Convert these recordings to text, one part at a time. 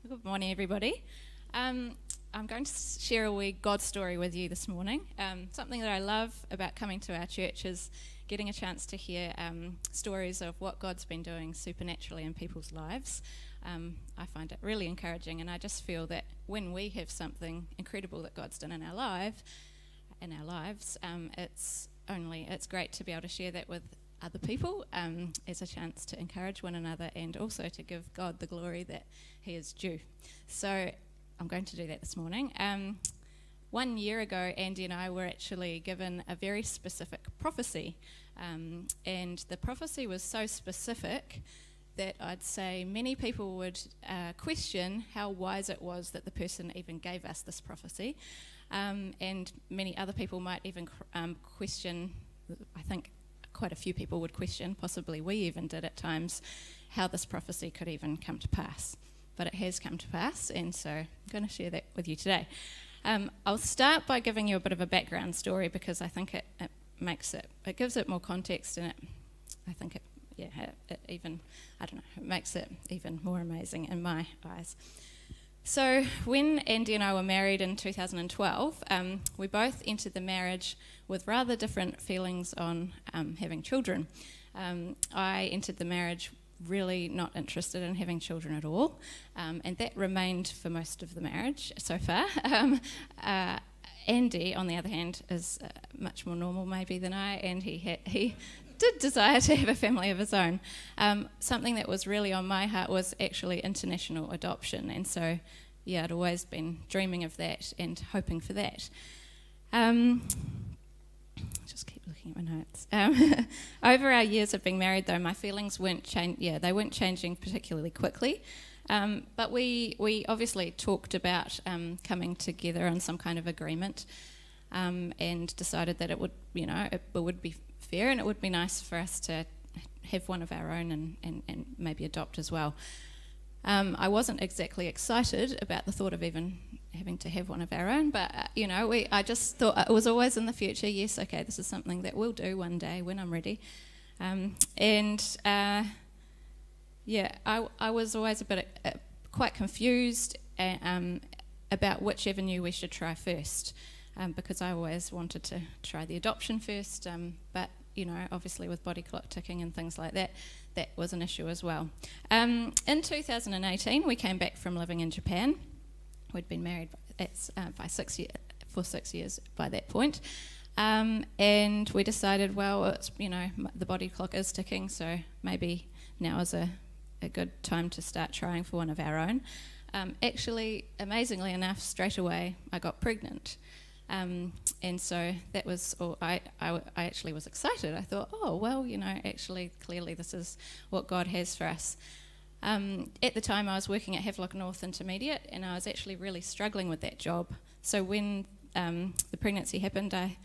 Good morning, everybody. I'm going to share a wee God story with you this morning. Something that I love about coming to our church is getting a chance to hear stories of what God's been doing supernaturally in people's lives. I find it really encouraging, and I just feel that when we have something incredible that God's done in our lives, it's great to be able to share that with other people as a chance to encourage one another and also to give God the glory that he is due. So I'm going to do that this morning. 1 year ago, Andy and I were actually given a very specific prophecy, and the prophecy was so specific that I'd say many people would question how wise it was that the person even gave us this prophecy, and many other people might even question, I think quite a few people would question, possibly we even did at times, how this prophecy could even come to pass. But it has come to pass, and so I'm going to share that with you today. I'll start by giving you a bit of a background story because I think it gives it more context, and it makes it even more amazing in my eyes. So when Andy and I were married in 2012, we both entered the marriage with rather different feelings on having children. I entered the marriage really not interested in having children at all, and that remained for most of the marriage so far. Andy, on the other hand, is much more normal maybe than I, and he did desire to have a family of his own. Something that was really on my heart was actually international adoption, and so I'd always been dreaming of that and hoping for that. Just keep looking at my notes. Over our years of being married, though, my feelings weren't changing particularly quickly. But we obviously talked about coming together on some kind of agreement, and decided that it would be fair and it would be nice for us to have one of our own and maybe adopt as well. I wasn't exactly excited about the thought of even having to have one of our own, but I just thought it was always in the future. Yes, okay, this is something that we'll do one day when I'm ready. I was always a bit quite confused about which avenue we should try first, because I always wanted to try the adoption first, but obviously with body clock ticking and things like that, that was an issue as well. In 2018, we came back from living in Japan. We'd been married for 6 years by that point, and we decided, well, it's the body clock is ticking, so maybe now is a good time to start trying for one of our own. Actually, amazingly enough, straight away I got pregnant. And so that was, I actually was excited. I thought, oh, well, actually, clearly this is what God has for us. At the time, I was working at Havelock North Intermediate, and I was actually really struggling with that job. So when the pregnancy happened, I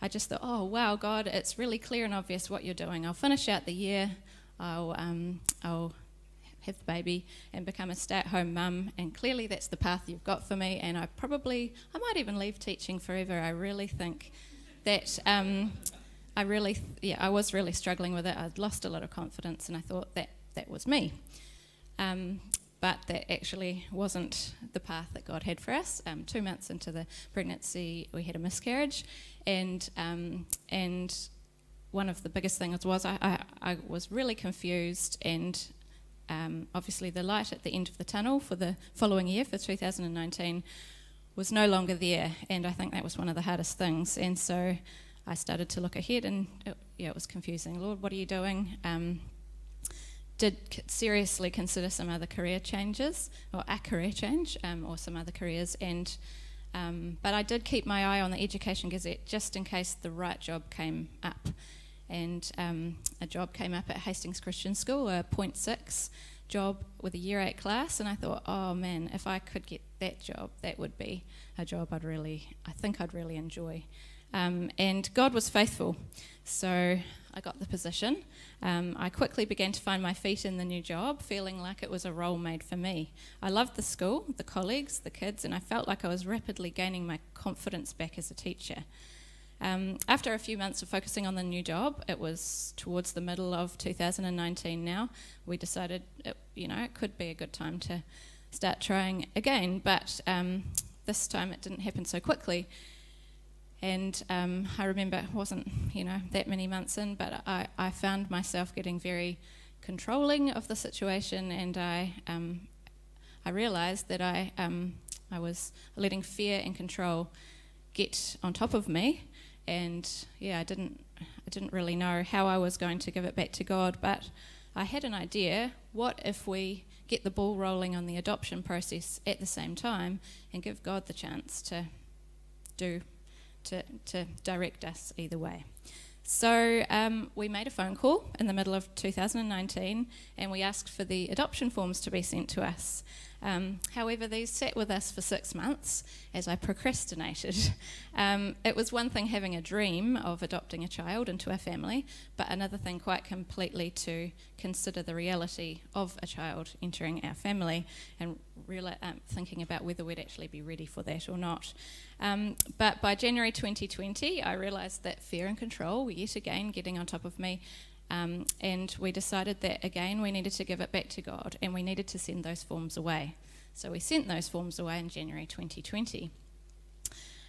just thought, oh, wow, God, it's really clear and obvious what you're doing. I'll finish out the year, I'll have the baby and become a stay-at-home mum, and clearly that's the path you've got for me, and I might even leave teaching forever. I really think that I was really struggling with it. I'd lost a lot of confidence, and I thought that was me. But that actually wasn't the path that God had for us. 2 months into the pregnancy, we had a miscarriage, and one of the biggest things was I was really confused, and obviously the light at the end of the tunnel for the following year, for 2019, was no longer there, and I think that was one of the hardest things. And so I started to look ahead, and it was confusing. Lord, what are you doing? Did seriously consider some other career changes, or a career change, or some other careers, but I did keep my eye on the Education Gazette just in case the right job came up. And a job came up at Hastings Christian School, a 0.6 job with a Year 8 class, and I thought, oh man, if I could get that job, that would be a job I think I'd really enjoy. And God was faithful, so I got the position. I quickly began to find my feet in the new job, feeling like it was a role made for me. I loved the school, the colleagues, the kids, and I felt like I was rapidly gaining my confidence back as a teacher. After a few months of focusing on the new job, it was towards the middle of 2019 now, we decided it could be a good time to start trying again, but this time it didn't happen so quickly. And I remember it wasn't, that many months in, but I found myself getting very controlling of the situation, and I realised that I was letting fear and control get on top of me, and I didn't really know how I was going to give it back to God, but I had an idea. What if we get the ball rolling on the adoption process at the same time and give God the chance to direct us either way? So we made a phone call in the middle of 2019, and we asked for the adoption forms to be sent to us. However, these sat with us for 6 months as I procrastinated. It was one thing having a dream of adopting a child into our family, but another thing quite completely to consider the reality of a child entering our family and really thinking about whether we'd actually be ready for that or not. But by January 2020, I realised that fear and control were yet again getting on top of me. And we decided that, again, we needed to give it back to God, and we needed to send those forms away. So we sent those forms away in January 2020.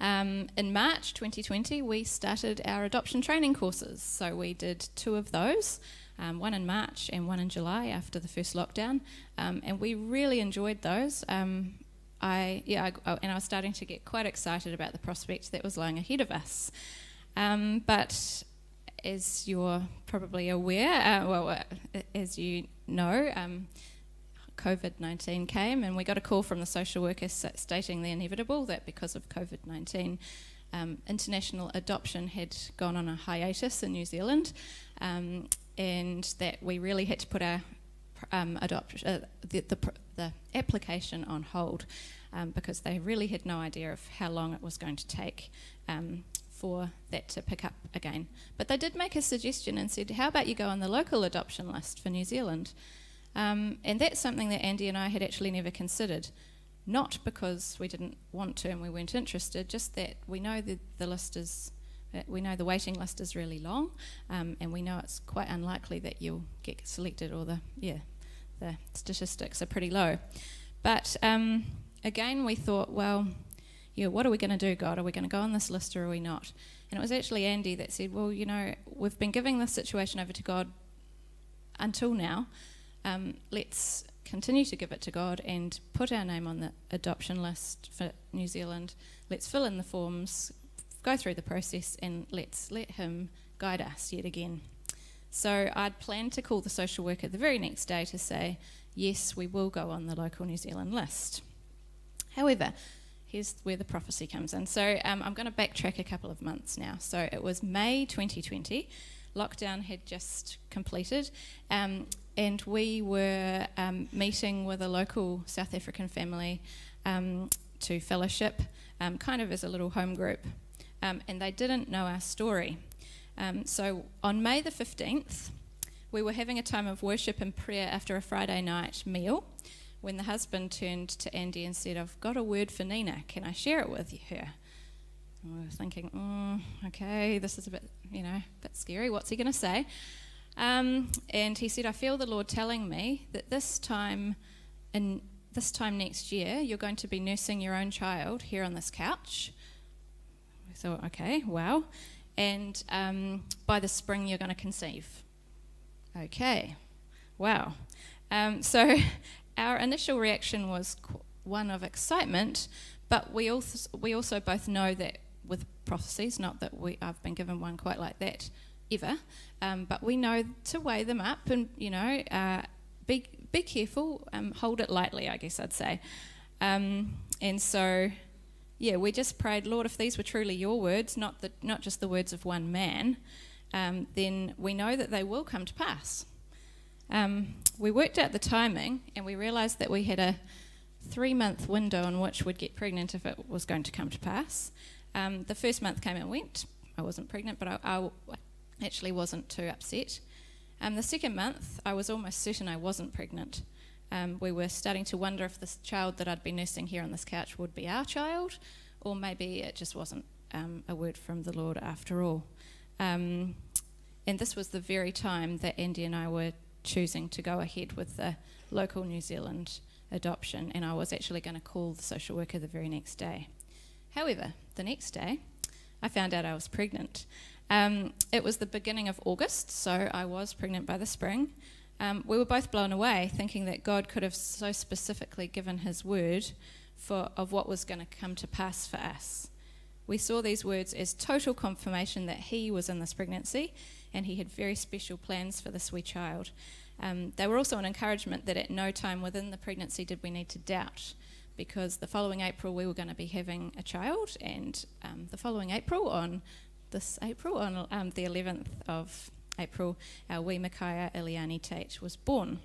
In March 2020, we started our adoption training courses. So we did 2 of those, one in March and one in July after the first lockdown, and we really enjoyed those. I was starting to get quite excited about the prospect that was lying ahead of us. But as you're probably aware, as you know, COVID-19 came, and we got a call from the social worker stating the inevitable, that because of COVID-19, international adoption had gone on a hiatus in New Zealand, and that we really had to put our the application on hold, because they really had no idea of how long it was going to take for that to pick up again. But they did make a suggestion and said, how about you go on the local adoption list for New Zealand? And that's something that Andy and I had actually never considered, not because we didn't want to and we weren't interested, just that we know the list is, we know the waiting list is really long, and we know it's quite unlikely that you'll get selected, or the statistics are pretty low. But again, we thought, well, what are we going to do, God? Are we going to go on this list, or are we not? And it was actually Andy that said, well, we've been giving this situation over to God until now. Let's continue to give it to God and put our name on the adoption list for New Zealand. Let's fill in the forms, go through the process, and let's let him guide us yet again. So I'd planned to call the social worker the very next day to say, yes, we will go on the local New Zealand list. However, here's where the prophecy comes in. So I'm going to backtrack a couple of months now. So it was May 2020. Lockdown had just completed, and we were meeting with a local South African family to fellowship, kind of as a little home group, and they didn't know our story. So on May the 15th, we were having a time of worship and prayer after a Friday night meal, when the husband turned to Andy and said, I've got a word for Nina, can I share it with her? And we were thinking, okay, this is a bit scary, what's he going to say? And he said, I feel the Lord telling me that this time next year, you're going to be nursing your own child here on this couch. We thought, okay, wow. And by the spring, you're going to conceive. Okay, wow. So our initial reaction was one of excitement, but we also both know that with prophecies, not that I've been given one quite like that ever, but we know to weigh them up and, be careful, hold it lightly, I guess I'd say. And so, we just prayed, Lord, if these were truly your words, not just the words of one man, then we know that they will come to pass. We worked out the timing, and we realised that we had a 3-month window in which we'd get pregnant if it was going to come to pass. The first month came and went. I wasn't pregnant, but I actually wasn't too upset. The second month, I was almost certain I wasn't pregnant. We were starting to wonder if this child that I'd been nursing here on this couch would be our child, or maybe it just wasn't a word from the Lord after all. And this was the very time that Andy and I were choosing to go ahead with the local New Zealand adoption, and I was actually going to call the social worker the very next day. However, the next day, I found out I was pregnant. It was the beginning of August, so I was pregnant by the spring. We were both blown away, thinking that God could have so specifically given his word of what was going to come to pass for us. We saw these words as total confirmation that he was in this pregnancy and he had very special plans for this wee child. They were also an encouragement that at no time within the pregnancy did we need to doubt, because the following April we were going to be having a child, and the following April, on the 11th of April, our wee Micaiah Iliani Tate was born.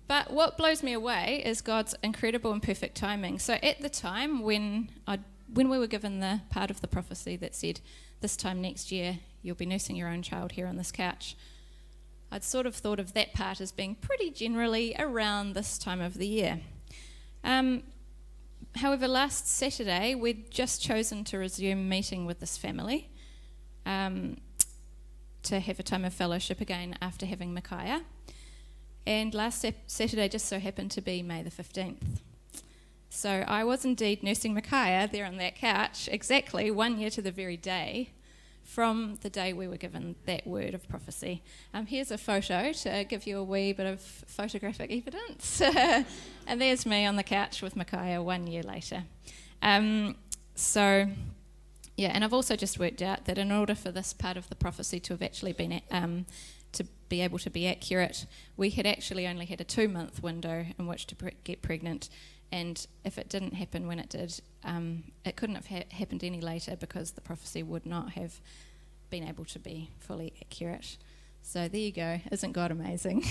But what blows me away is God's incredible and perfect timing. So at the time when we were given the part of the prophecy that said, this time next year you'll be nursing your own child here on this couch, I'd sort of thought of that part as being pretty generally around this time of the year. However, last Saturday we'd just chosen to resume meeting with this family to have a time of fellowship again after having Micaiah. And last Saturday just so happened to be May the 15th. So I was indeed nursing Micaiah there on that couch exactly 1 year to the very day from the day we were given that word of prophecy. Here's a photo to give you a wee bit of photographic evidence. And there's me on the couch with Micaiah 1 year later. Yeah, and I've also just worked out that in order for this part of the prophecy to have actually been to be able to be accurate, we had actually only had a 2-month window in which to get pregnant, and if it didn't happen when it did, it couldn't have happened any later, because the prophecy would not have been able to be fully accurate. So there you go. Isn't God amazing?